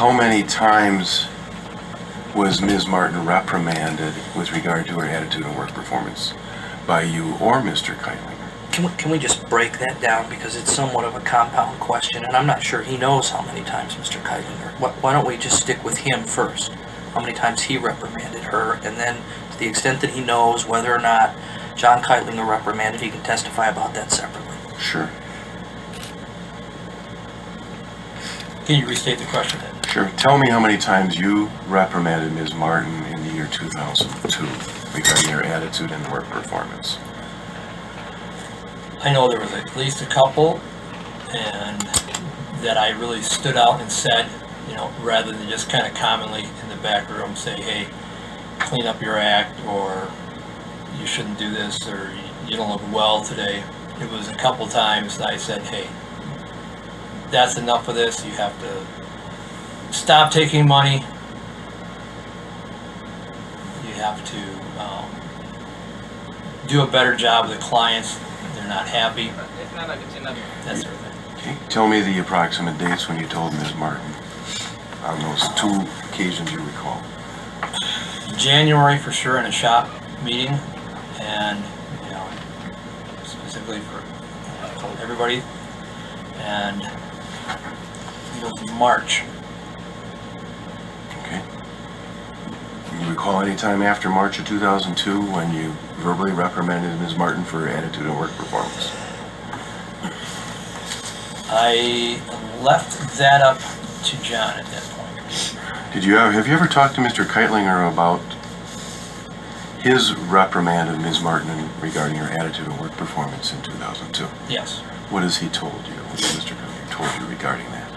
how many times was Ms. Martin reprimanded with regard to her attitude and work performance by you or Mr. Keitlinger? Can we just break that down, because it's somewhat of a compound question, and I'm not sure he knows how many times, Mr. Keitlinger. Why don't we just stick with him first? How many times he reprimanded her, and then to the extent that he knows whether or not John Keitlinger reprimanded, he can testify about that separately. Sure. Can you restate the question then? Sure. Tell me how many times you reprimanded Ms. Martin in the year 2002 regarding her attitude and work performance. I know there was at least a couple, and that I really stood out and said, rather than just kind of commonly in the back room say, hey, clean up your act, or you shouldn't do this, or you don't look well today. It was a couple times that I said, hey, that's enough of this. You have to stop taking money. You have to do a better job with the clients. They're not happy. That sort of thing. Okay. Tell me the approximate dates when you told Ms. Martin on those two occasions you recall. January for sure in a shop meeting, and specifically for told everybody, and it was March. Okay. You recall any time after March of 2002 when you verbally reprimanded Ms. Martin for her attitude and work performance? I left that up to John at that point. Have you ever talked to Mr. Keitlinger about his reprimand of Ms. Martin regarding her attitude and work performance in 2002? Yes. What has he told you? What has Mr. Keitlinger told you regarding that?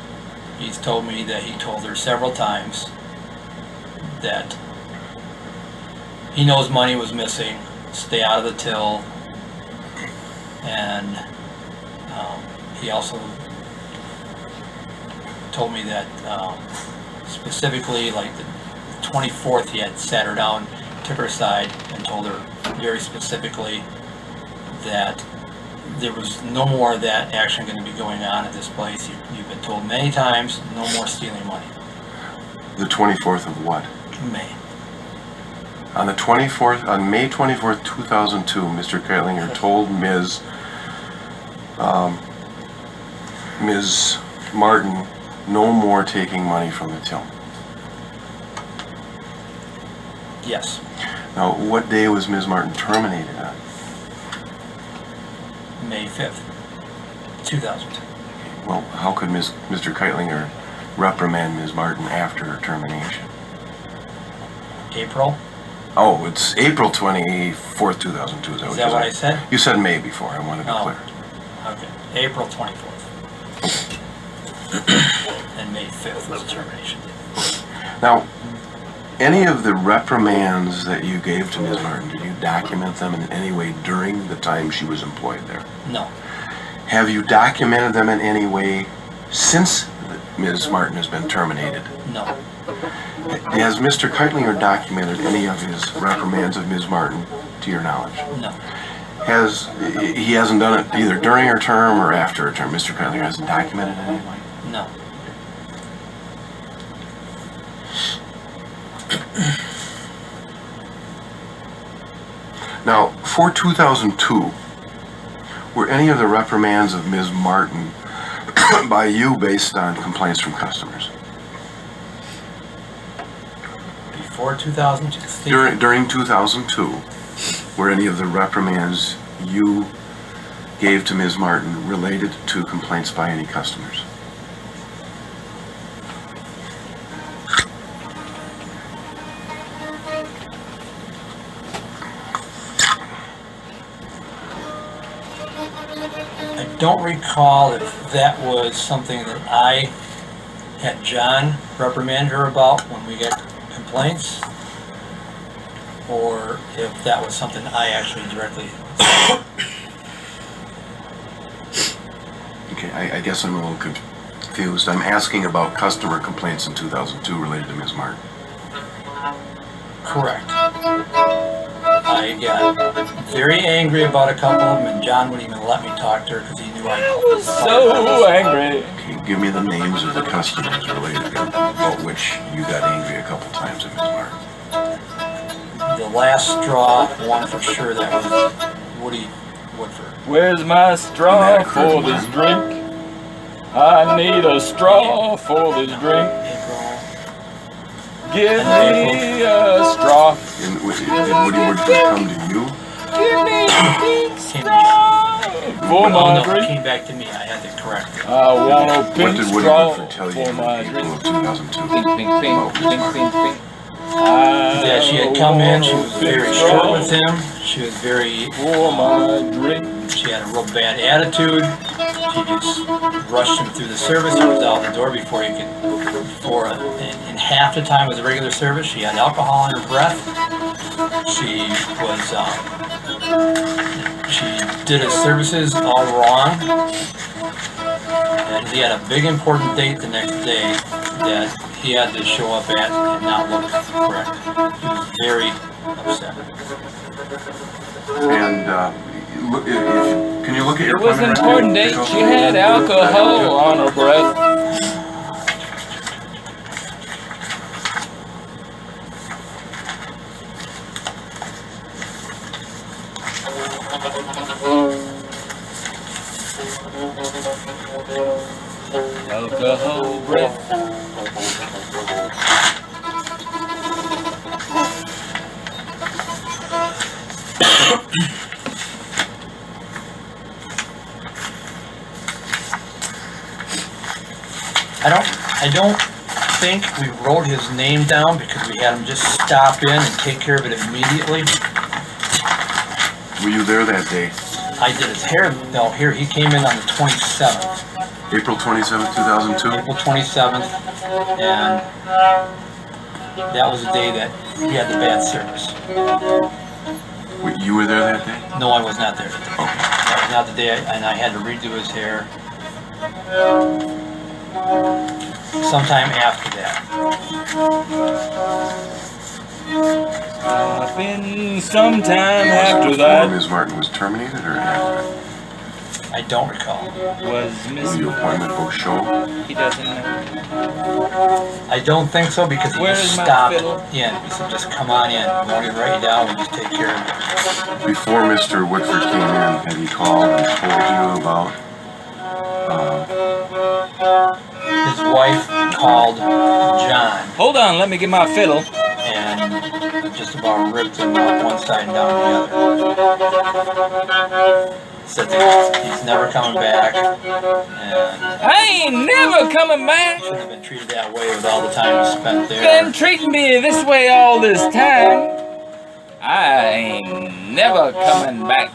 He's told me that he told her several times that he knows money was missing, stay out of the till, and he also told me that specifically, like the 24th, he had sat her down, took her aside, and told her very specifically that there was no more of that action going to be going on at this place. You've been told many times, no more stealing money. The 24th of what? May. On May 24th, 2002, Mr. Keitlinger told Ms. Martin no more taking money from the till. Yes. Now, what day was Ms. Martin terminated on? May 5th, 2002. Well, how could Mr. Keitlinger reprimand Ms. Martin after her termination? April. Oh, it's April 24th, 2002. Is that what I said? You said May before. I wanted to be clear. Okay. April 24th. And May 5th was the termination date. Now, any of the reprimands that you gave to Ms. Martin, did you document them in any way during the time she was employed there? No. Have you documented them in any way since Ms. Martin has been terminated? No. Has Mr. Keitlinger documented any of his reprimands of Ms. Martin, to your knowledge? No. He hasn't done it either during her term or after her term? Mr. Keitlinger hasn't documented it in any way? No. Now, for 2002, were any of the reprimands of Ms. Martin by you based on complaints from customers? Before 2002? During 2002, were any of the reprimands you gave to Ms. Martin related to complaints by any customers? I don't recall if that was something that I had John reprimand her about when we got complaints, or if that was something I actually directly said. Okay, I guess I'm a little confused. I'm asking about customer complaints in 2002 related to Ms. Martin. Correct. I got very angry about a couple of them, and John wouldn't even let me talk to her because he knew I was So angry. Okay, give me the names of the customers related about which you got angry a couple times at Ms. Martin. The last straw one for sure, that was Woody Woodford. Where's my straw for this drink? I need a straw for this drink. April. Give me a straw. And did Woody Woodford come to you? Give me a pink Came to straw for Oh my no, it drink. came back to me. I had to correct it. I want a What pink did Woody straw Woodford tell you for in my April drink. of 2002? Pink, pink, pink, About Ms. pink, Martin. pink, pink. Yeah, she had come in. She was very short with him. him. She was very. For my drink. She had a real bad attitude. She just rushed him through the service. He was out the door before he could. In half the time of the regular service, she had alcohol in her breath. She was. She did his services all wrong. And he had a big important date the next day that he had to show up at and not look correct. He was very upset. And can you look at your It was an appointment important record? date. She had alcohol on her breath. Alcohol breath. I don't think we wrote his name down because we had him just stop in and take care of it immediately. Were you there that day? I did his hair. No, here he came in on the 27th, April 27th, 2002? April 27th, and that was the day that he had the bad service. Wait, you were there that day? No, I was not there that day. Okay. That was not the day, and I had to redo his hair sometime after that. Been sometime Was it after before that. Ms. Martin was terminated or after? I don't recall. Was Will Miss. your appointment book show? He doesn't know. I don't think so because he Where's just my stopped fiddle? in. He said, just come on in. I won't even write you down. We'll just take care of it. Before Mr. Woodford came in, had he called and told you about His wife called John Hold on, let me get my fiddle. and just about ripped him up one side and down the other. Said that he's never coming back and I ain't never coming back. shouldn't have been treated that way with all the time he spent Been there. treating me this way all this time. I ain't never coming back.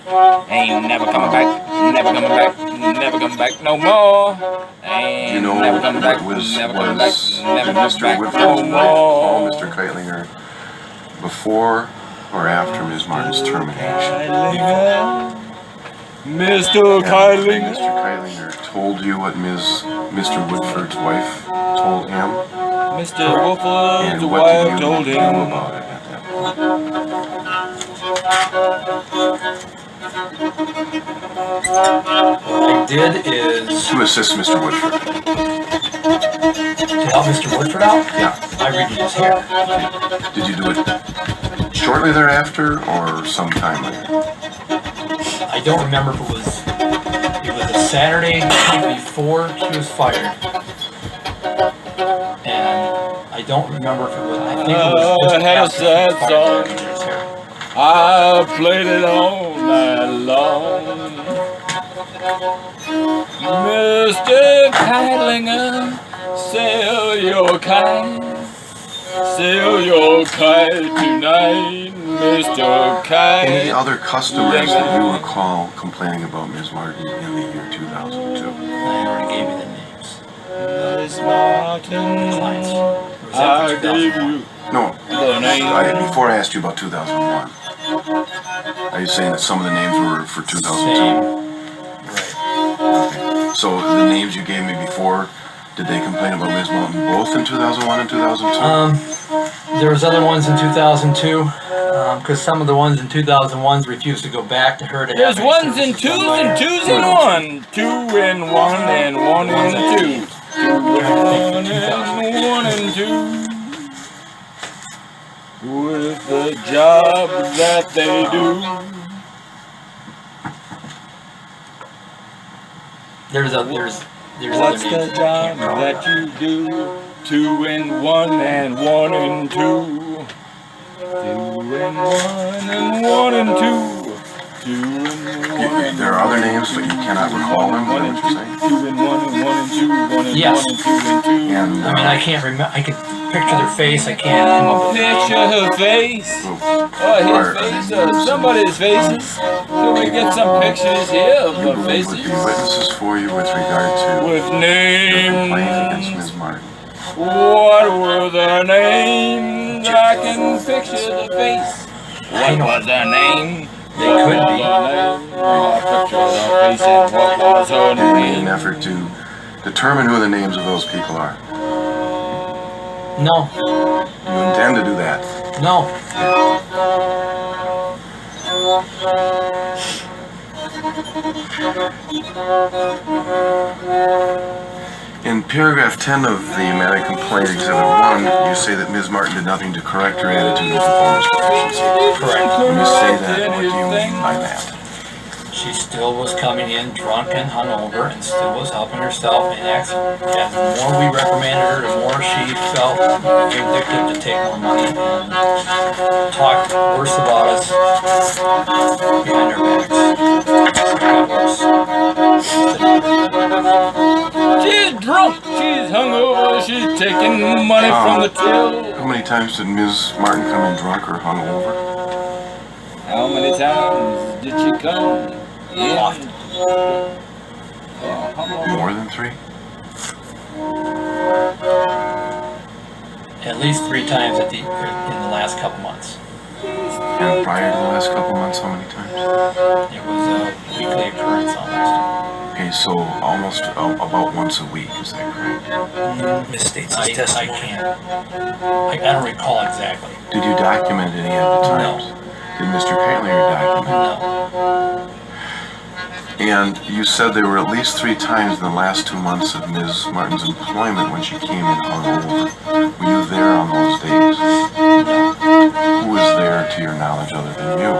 Ain't never coming back. Never coming back. Never coming back no more. Ain't you know, never coming back. was Never coming back. Never coming Mr. back Woodford's no wife call more. Mr. Keitlinger before or after Ms. Martin's termination? Mr. And Keitlinger. Mr. Keitlinger told you what Mr. Woodford's wife told him? Mr. Woodford's And what wife did told you do him. about it at that point? What I did is To assist Mr. Woodford. to help Mr. Woodford out. Yeah. I redid his hair. Did you do it shortly thereafter or sometime later? I don't remember if it was a Saturday before she was fired. And I don't remember if it was, I think it was just I had a after she was sad fired song. that I redid his hair. I played it all night long. Mr. Keitlinger, sail your kite. Sail your kite tonight, Mr. Kite. Any other customers that you recall complaining about Ms. Martin in the year 2002? I already gave you the names. Miss Martin, Clients. It was I after gave 2001. you No, the name. before I asked you about 2001. Are you saying that some of the names were for 2002? Same. Right. So the names you gave me before, did they complain about Ms. Martin both in 2001 and 2002? There was other ones in 2002. Because some of the ones in 2001s refused to go back to her to There's have ones and twos and twos and one. 2 and 1 and 1 and 2. 2 and 1 and 1 and 2. With the job that they do. There's other What's names the that I job can't remember. that you do? 2 and 1 and 1 and 2. 2 and 1 and 1 and 2. 2 and 1. There are other names, but you cannot recall them, is that what you're saying? 2 and 1 and 1 and 2. 1 and Yes. 1 and 2 and 2. And, I mean, I can't remember. I can picture their face. I can't come up with a Picture name. her face. oh, His face, somebody's faces. Can we get some pictures here of you the believe would faces? be witnesses for you with regard to With your complaint against names. Ms. Martin? What were their names? I can picture the face. What was their name? They could be. I picture the face and what was her You made an name? effort to determine who the names of those people are. No, You intend to do that. no. In paragraph 10 of the amended complaint, Exhibit 1, you say that Ms. Martin did nothing to correct her attitude and performance proficiency. Correct. When you say that, what do you mean by that? She still was coming in drunk and hungover and still was helping herself and acts. And the more we reprimanded her, the more she felt vindictive to take more money and talk worse about us behind our backs. It got worse. She's drunk, she's hungover, she's taking money from the till. How many times did Ms. Martin come in drunk or hungover? How many times did she come? Often. More than 3? At least 3 times in the last couple months. And prior to the last couple months, how many times? It was a weekly occurrence almost. Okay, so almost about once a week, is that correct? Misstates I his testimony. can't. I don't recall exactly. Did you document any of the times? Did Mr. Kailinger document? No. And you said there were at least 3 times in the last 2 months of Ms. Martin's employment when she came in hungover. Were you there on those days? Who was there, to your knowledge, other than you?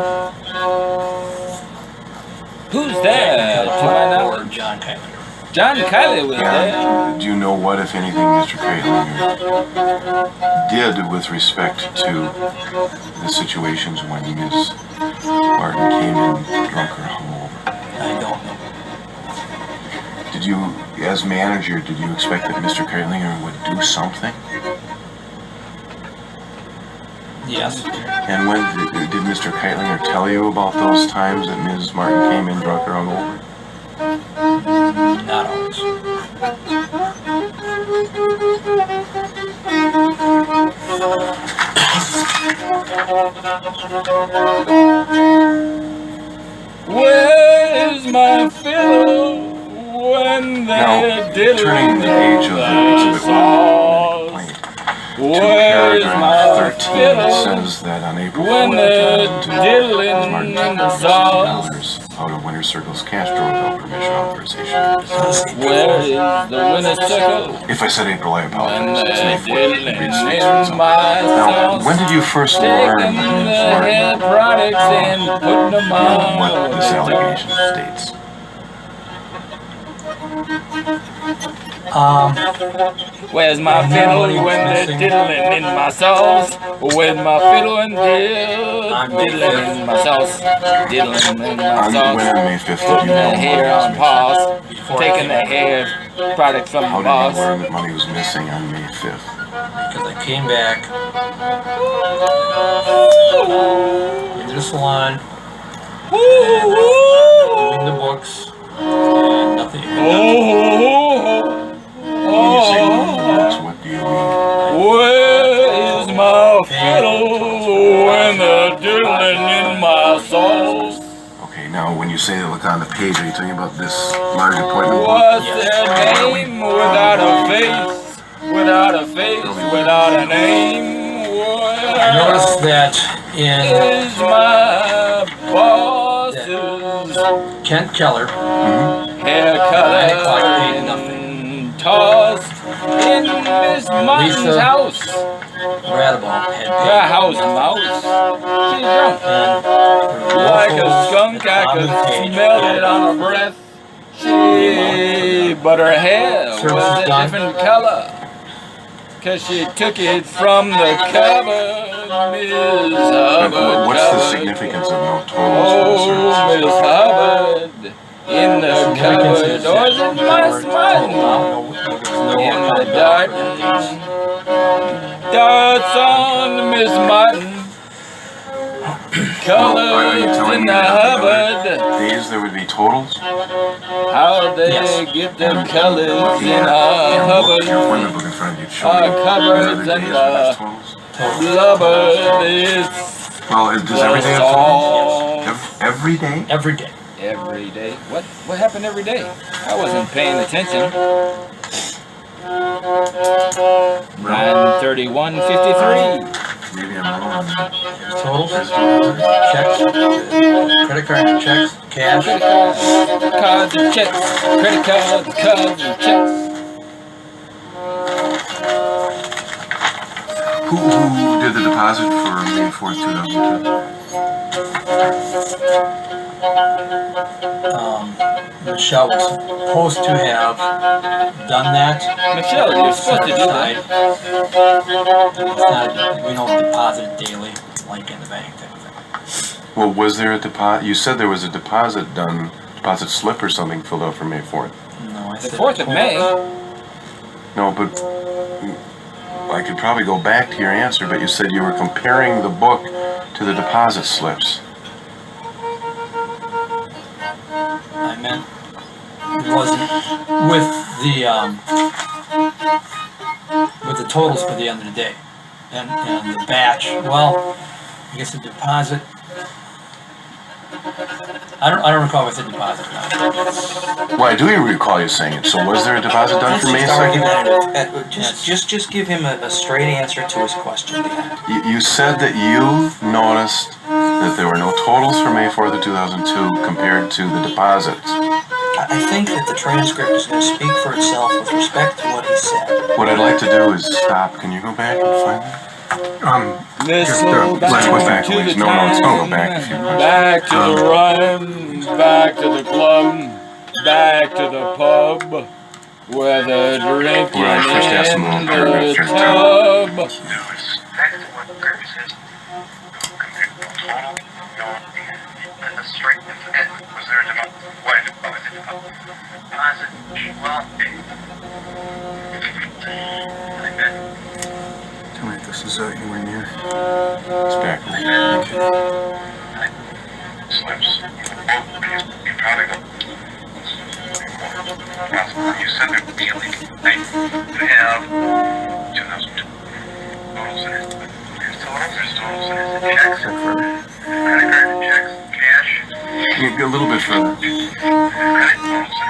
Who's there? To my Or knowledge. John Kylander. John Kylie was there. And do you know what, if anything, Mr. Kailinger did with respect to the situations when Ms. Martin came in drunk or hungover? I don't know. Did you, as manager, did you expect that Mr. Kailinger would do something? Yes. And when did Mr. Kailinger tell you about those times that Ms. Martin came in drunk or hungover? Not always. Where's my fiddle when Now, they're diddling turning the page of the Exhibit 1 complaint to Where's paragraph my 13, it fiddle says that on April when 4th, they're 2002, diddling Ms. Martin in took the sauce? $50 out of Winter Circle's cash drawer without permission authorization. Where is the winter circle If I said April, I when apologize. It's May they're 4th. You diddling read streets in or my something. Now, when sauce? did you first learn Taking that the Ms. Martin hair products and putting them on what this allegation states? Where's my fiddle when they're diddling in my sauce? Where's my fiddle and diddling in my sauce? Diddling in my On sauce. when on May 5th did Putting you the know hair on money was pause. Before I Taking came the back, hair product from missing? How the did you boss. learn that money was missing on May 5th? Because I came back into the salon, doing the books, and nothing. When you say doing the books, what do you mean? Where is my fiddle when they're diddling in my sauce? Okay, now when you say that look on the page, are you talking about this large appointment book? What's their name without a face? Without a face, without a name. I noticed that And is my boss's Kent Keller hair 9 o'clock paid color nothing. tossed in Miss Martin's Lisa house. Radable had The paid house mouse. She's drunk. and Like a skunk, I could smell it on her breath. But her hair Service was is a done. different color. Cause she took it from the cupboard, Miss Hubbard. What's the cupboard. significance of no totals for the Oh, service? Miss Hubbard, in the significance cupboard. is Or is that it there Miss were total Martin? amount, no In account the bill dark. for that days. Darts on Miss Martin. Are you Colors telling in me the that the Hubbard. other days there would be totals? How they Yes. get the colors Looking in at a your Hubbard. appointment book in front of you, show me Our cupboards other and days where there's totals. Blubber, it's Well, does every day have totals? all Every day? Every day. every day. What happened every day? I wasn't paying attention. 9:31:53. Maybe I'm wrong. Totals, checks, credit card, checks, cash. Credit cards and checks. Credit cards and checks. Who did the deposit for May 4th, 2002? Michelle was supposed to have done that. Michelle, you're supposed to do that. It's not, we don't deposit it daily, like in the bank type of thing. Well, was there a deposit? You said there was a deposit slip or something filled out for May 4th. No, I The said 4th of May. No, but I could probably go back to your answer, but you said you were comparing the book to the deposit slips. I meant it wasn't with the totals for the end of the day, and the batch. Well, I guess the deposit. I don't recall if it's a deposit or not. Well, I do recall you saying it. So was there a deposit done for May Just 2nd? argumentative. Just give him a straight answer to his question, Dan. You said that you noticed that there were no totals for May 4th of 2002 compared to the deposits. I think that the transcript is going to speak for itself with respect to what he said. What I'd like to do is stop. Can you go back and find that? Let's go back to a ways. the No, time. let's go back a few months. Back to the run, back to the club, back to the pub, where the drinking Where I first asked him in about the paragraph tub. Back to what Kirby said. Compared to total, no, a straight, was there a deposit? What is it? Oh, is it deposit? Well, I bet. Tell me if this is anywhere near. It's back. Slips. You probably go. You said there would be at least 9 to have 2002 totals in it. There's totals in it. Checks. Credit card, checks, cash. You go a little bit further. Credit totals in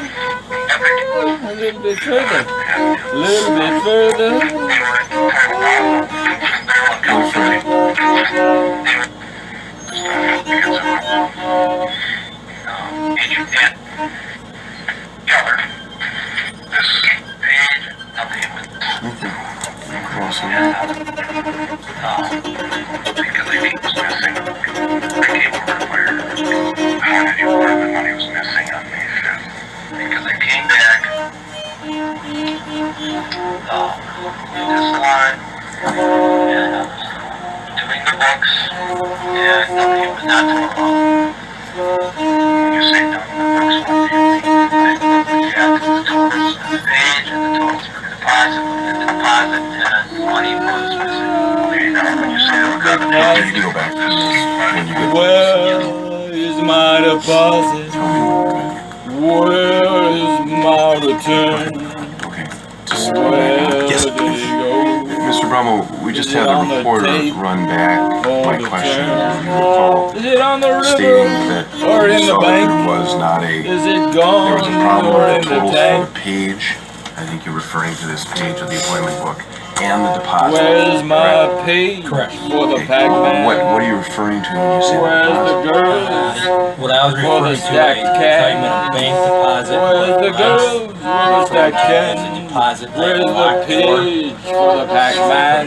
it. A little bit further. A little bit further. Go further. Agent Keller. This page, nothing with Close because I think it was missing. I came over to where how did you learn the money was missing on May 5th? Because I came back in this line and I was doing the books and nothing was not total. When you say no, the books won't be anything. I looked at the totals on the page and the totals for the deposit. And the deposit and money was missing. Okay, now when you say they were good, Okay, you can go back. When you get Where is my deposit? Where is my return? Okay. Just Where Yes. did it go? Mr. Brummel, we just had the reporter run back my question. If you recall, Is it on the stating river that or you in the saw that bank? there was not a Is it there gone was a problem or with in the the totals for tank? the page. I think you're referring to this page of the appointment book. and the deposit. Where's my pay Correct. for the Pac-Man? What are you referring to when you say Where's deposit? the girls? What I was For the referring to, stacked a cash. excitement of bank deposit. Where's the but girls? Where's that I cash? was a deposit I Where's the locked for. page for the Pac-Man?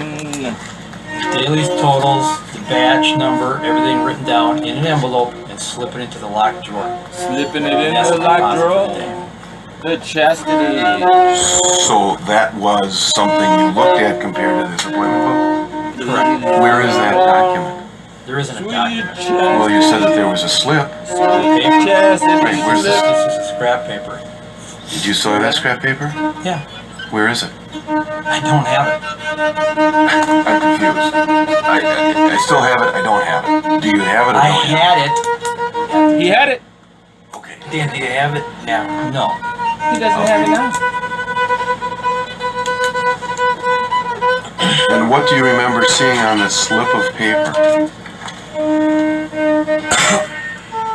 Dailies, totals, the batch number, everything written down in an envelope and slip it into the locked drawer. Slipping it in That's the the locked deposit for drawer. the day. The chastity. So that was something you looked at compared to this appointment Correct. book? Where is that document? There isn't a Sweet document. Well, you said that there was a slip. Paper. chastity. Right, where's this? This is a scrap paper. Did you still have that scrap paper? Yeah, Where is it? I don't have it. I'm confused. I still have it. I don't have it. Do you have it? Or I don't you? had it. He had it. Okay. Dan, do you have it now? No. He doesn't have it now. And what do you remember seeing on this slip of paper?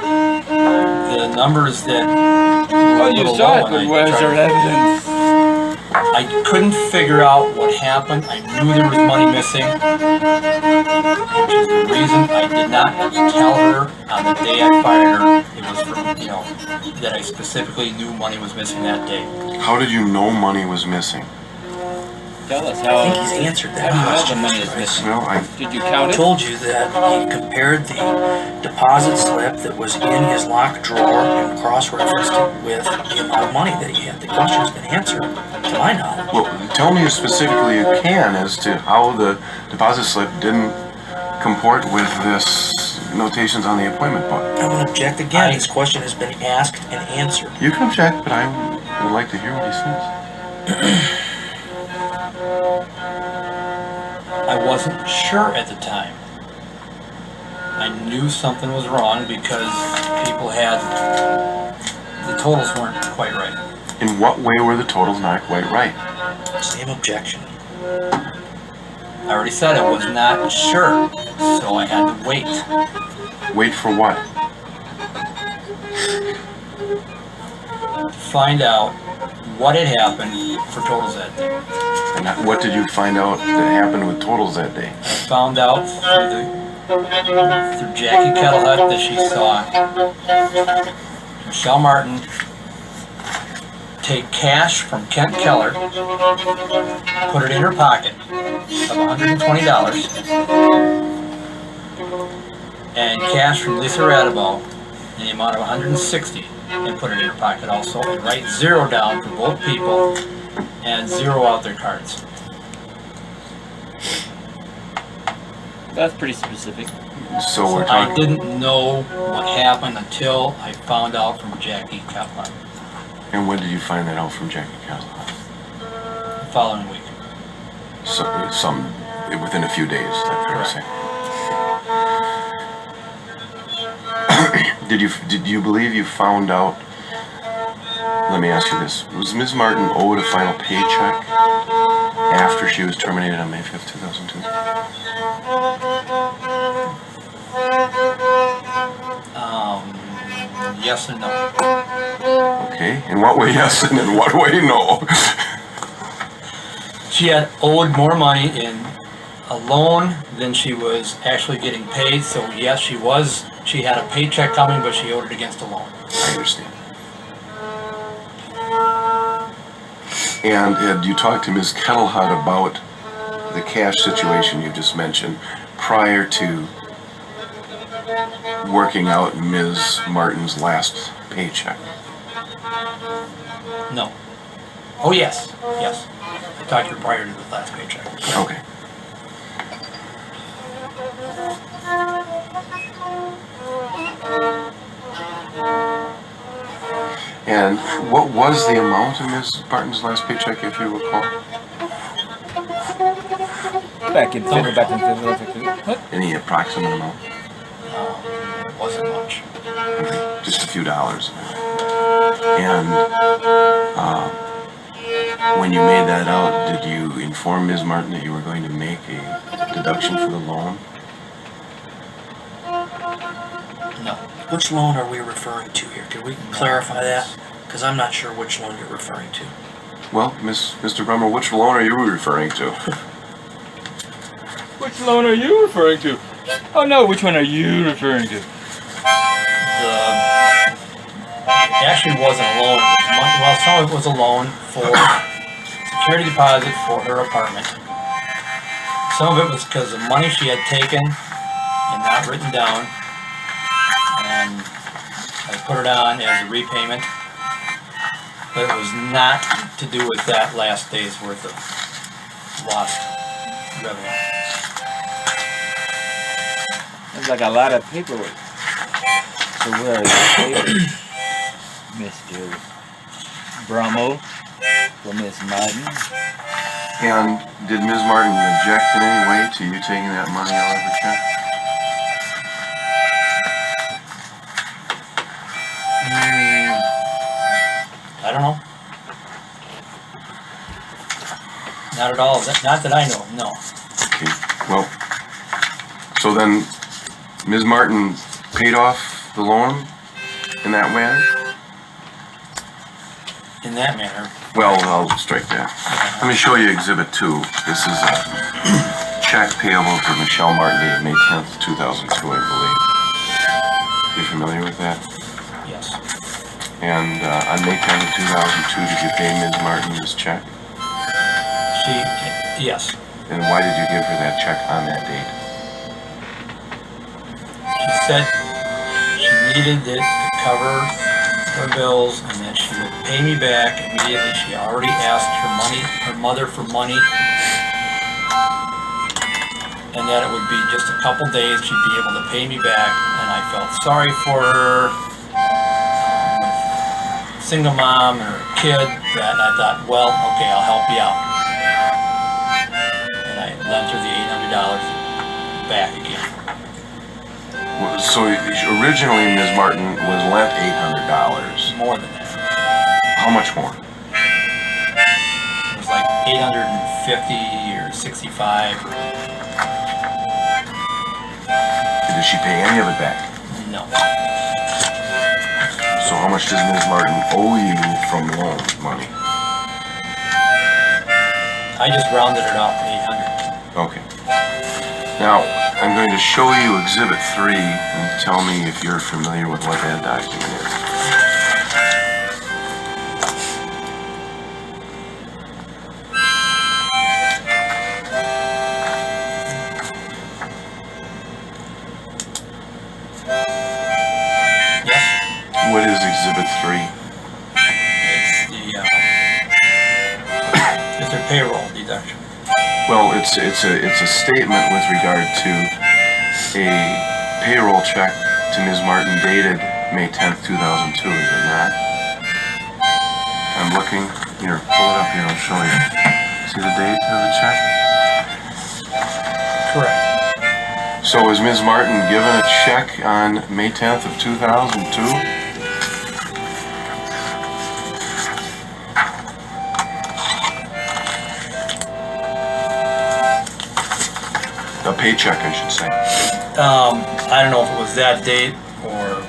The numbers that Oh, were a you little saw low it, when but I where's tried your to- evidence? I couldn't figure out what happened. I knew there was money missing, which is the reason I did not tell her on the day I fired her. It was from, that I specifically knew money was missing that day. How did you know money was missing? Tell us I how. think he's answered that How do you know the question. money is missing? Well, Did you count I it? told you that he compared the deposit slip that was in his locked drawer and cross-referenced it with the amount of money that he had. The question's been answered, to my knowledge. well, tell me as specifically you can as to how the deposit slip didn't comport with this notations on the appointment book. I will object again. This question has been asked and answered. You can object, but I would like to hear what he says. I wasn't sure at the time. I knew something was wrong because people the totals weren't quite right. In what way were the totals not quite right? Same objection. I already said I was not sure, so I had to wait. Wait for what? To find out what had happened for totals that day. And what did you find out that happened with totals that day? I found out through Jackie Kettlehut that she saw Michelle Martin take cash from Kent Keller, put it in her pocket of $120, and cash from Lisa Radabow in the amount of $160, and put it in her pocket also, and write zero down for both people and zero out their cards. That's pretty specific. So we're I talking. didn't know what happened until I found out from Jackie Kettlehut And when did you find that out from Jackie Castle? the following week. So, within a few days, is that fair to say? Did you believe you found out? Let me ask you this: was Ms. Martin owed a final paycheck after she was terminated on May 5th, 2002? Yes and no. Okay. In what way yes, and in what way no? She had owed more money in a loan than she was actually getting paid, so yes, she had a paycheck coming, but she owed it against a loan. I understand. And had you talked to Ms. Kettlehut about the cash situation you just mentioned prior to working out Ms. Martin's last paycheck? No. Oh, yes. Yes. I talked to her prior to the last paycheck. Okay. And what was the amount of Ms. Martin's last paycheck, if you recall? Back in what? Any approximate amount? It wasn't much. Okay, just a few dollars. And when you made that out, did you inform Ms. Martin that you were going to make a deduction for the loan? No. Which loan are we referring to here? Can we clarify that? Because I'm not sure which loan you're referring to. Well, Mr. Brummer, which loan are you referring to? Which loan are you referring to? Oh no, which one are you referring to? It actually wasn't a loan. Well, some of it was a loan for security deposit for her apartment. Some of it was because of money she had taken and not written down, and I put it on as a repayment. But it was not to do with that last day's worth of lost revenue. There's like a lot of paperwork. So where are the papers, Mr. Brummel, for Miss Martin? And did Ms. Martin object in any way to you taking that money out of her check? I don't know. Not at all. Not that I know of, no. Okay, well, so then Ms. Martin paid off the loan in that manner? In that manner. Well, I'll strike that. Let me show you Exhibit 2. This is a check payable for Michelle Martin dated May 10th, 2002, I believe. You familiar with that? Yes. And on May 10th of 2002, did you pay Ms. Martin this check? Yes. And why did you give her that check on that date? She said she needed it to cover her bills and that she would pay me back immediately. She already asked her mother for money, and that it would be just a couple days she'd be able to pay me back. And I felt sorry for her, single mom or kid, that I thought, well, okay, I'll help you out. And I lent her the $800 back again. So originally Ms. Martin was lent $800. More than that. How much more? It was like 850 or 65. Did she pay any of it back? No. So how much does Ms. Martin owe you from loan money? I just rounded it off to 800. Okay. Now, I'm going to show you Exhibit 3 and tell me if you're familiar with what that document is. Yes? What is Exhibit 3? It's their payroll deduction. Well, it's a statement with regard to a payroll check to Ms. Martin dated May 10th, 2002, is it not? I'm looking. Here, pull it up here, I'll show you. See the date of the check? Correct. So was Ms. Martin given a check on May 10th of 2002? A paycheck, I should say. I don't know if it was that date or...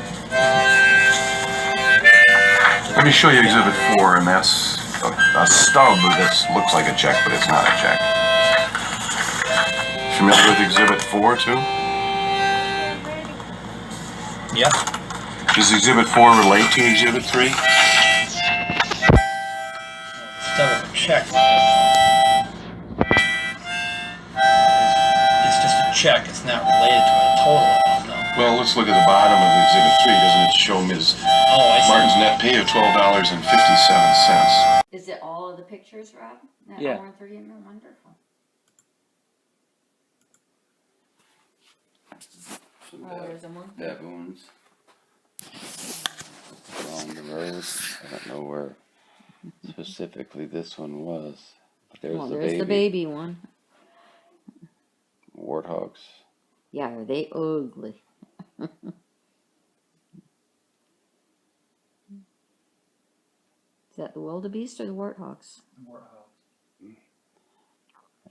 Let me show you Exhibit 4, and that's a stub that looks like a check, but it's not a check. Familiar with Exhibit 4, too? Yes. Does Exhibit 4 relate to Exhibit 3? Instead of a check, it's just a check. It's not related to a total amount, no. Well, let's look at the bottom of Exhibit 3. Doesn't it show Ms. I see. Martin's net pay of $12.57? Is it all of the pictures, Rob? That Yeah. hour and 30 minute? Wonderful. Oh, there's a monkey. Baboons along the road. I don't know where specifically this one was, but there's Oh, the there's baby. the baby one. Warthogs. Yeah, are they ugly? Is that the wildebeest or the warthogs? And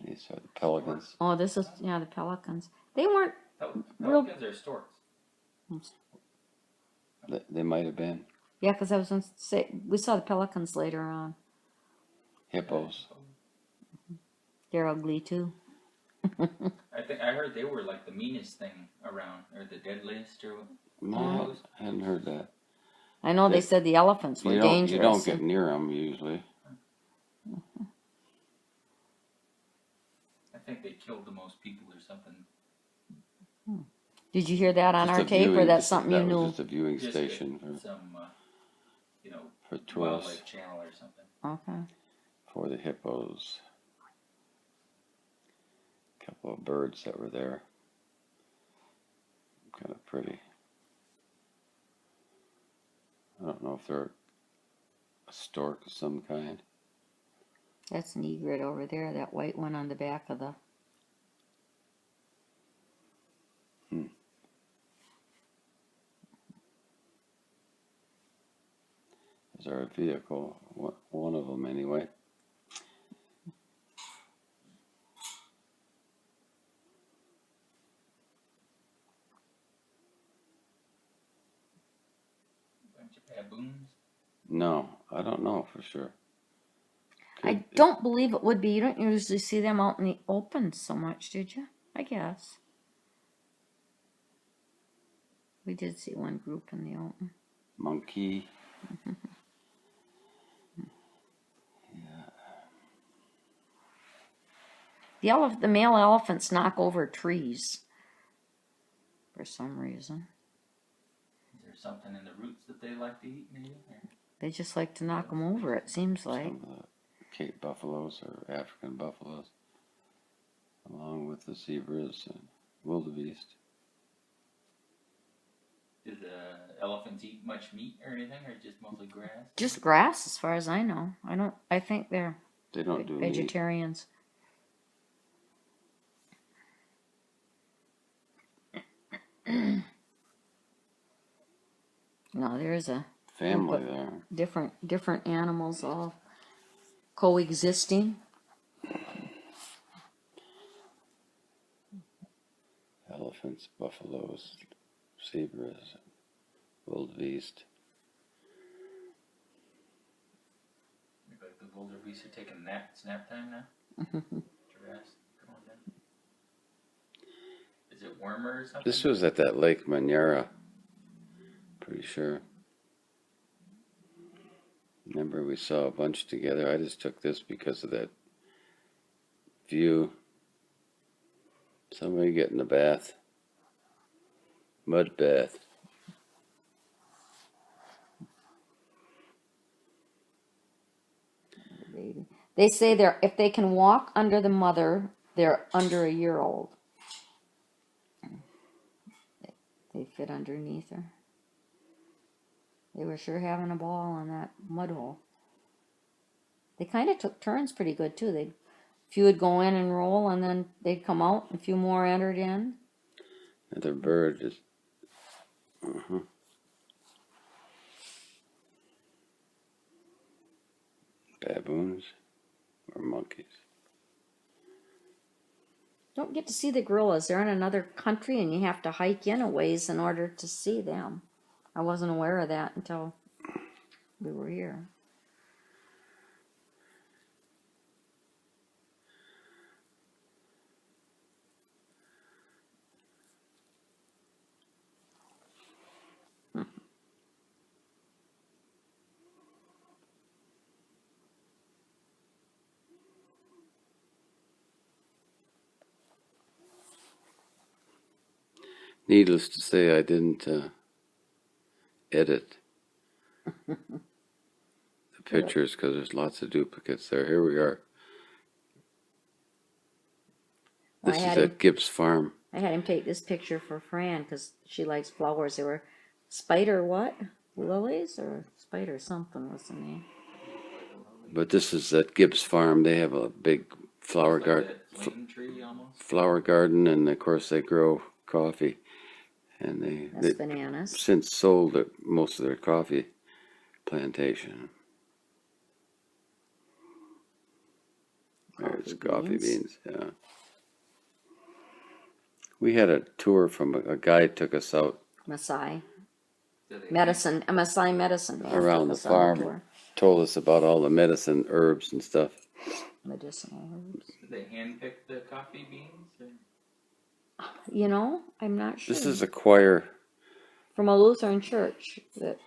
these are the pelicans. Oh, this is, yeah, the pelicans. They weren't real. They're storks. They might have been. Yeah, because I was going to say, we saw the pelicans later on. hippos. They're ugly too. I heard they were like the meanest thing around, or the deadliest, or No, I hadn't heard that. I know they said the elephants were dangerous. You don't get near them usually. I think they killed the most people or something. Did you hear that on Just our a tape, or viewing- that's something you That was knew? just a viewing Just station some, for tourists, wildlife channel or something. Okay. for the hippos. A couple of birds that were there. Kind of pretty. I don't know if they're a stork of some kind. That's an egret over there, that white one on the back of the... Is our vehicle, one of them anyway. Bunch of baboons. No, I don't know for sure. I don't believe it would be. You don't usually see them out in the open so much, did you? I guess. We did see one group in the open. Monkey. The male elephants knock over trees for some reason. Is there something in the roots that they like to eat, maybe? Or? They just like to knock them over, it seems like. Some of the Cape buffaloes or African buffaloes, along with the zebras and wildebeest. Do the elephants eat much meat or anything, or just mostly grass? Just grass, as far as I know. I think they're They don't do meat. vegetarians. No, there's a Family there. different animals all coexisting. Elephants, buffaloes, zebras, wildebeest. Look like the wildebeest are taking snap time now. Giraffes, come on down. Is it warmer or something? This was at that Lake Manera. Pretty sure. Remember we saw a bunch together. I just took this because of that view. Somebody getting a bath. Mud bath. They say if they can walk under the mother, they're under a year old. They fit underneath her. They were sure having a ball on that mud hole. They kind of took turns pretty good too. A few would go in and roll, and then they'd come out. A few more entered in. Another bird is. Baboons or monkeys. Don't get to see the gorillas. They're in another country, and you have to hike in a ways in order to see them. I wasn't aware of that until we were here. Needless to say, I didn't edit the pictures because there's lots of duplicates there. Here we are. This is at Gibbs Farm. I had him take this picture for Fran because she likes flowers. They were spider what? Lilies or spider something was the name. But this is at Gibbs Farm. They have a big flower garden. Tree almost. Flower garden, and of course they grow coffee. And That's they bananas. since sold most of their coffee plantation. There's coffee beans, yeah. We had a tour from a guide took us out Maasai Do they medicine. A Maasai medicine man around took the us on a farm. tour. told us about all the medicine herbs and stuff. Medicinal herbs. Did they handpick the coffee beans? Or? You know, I'm not sure. This is a choir. From a Lutheran church that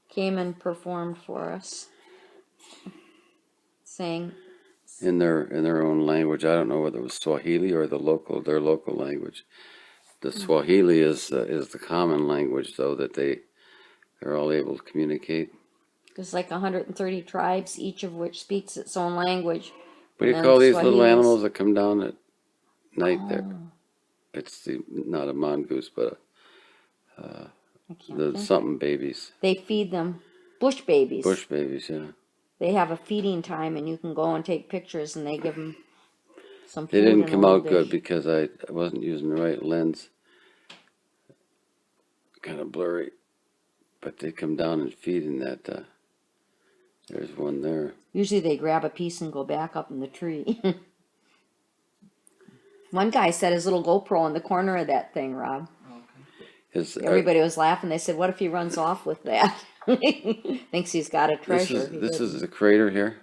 came and performed for us, sang. In their own language. I don't know whether it was Swahili or their local language. The Swahili is the common language, though, that they're all able to communicate. There's like 130 tribes, each of which speaks its own language. What do you And call these little Swahili is- animals that come down at night there? Oh, It's not a mongoose, but I can't the think. something babies. They feed them bush babies. Bush babies, yeah. They have a feeding time, and you can go and take pictures, and they give them some food. They didn't in a come little out good dish. because I wasn't using the right lens. Kind of blurry. But they come down and feed in that. There's one there. Usually they grab a piece and go back up in the tree. One guy set his little GoPro in the corner of that thing, Rob. Everybody was laughing. They said, "What if he runs off with that?" Thinks he's got a treasure. This is the crater here.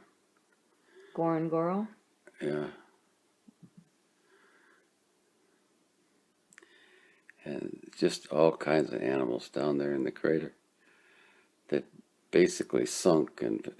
Gorongoro. Yeah. And just all kinds of animals down there in the crater that basically sunk and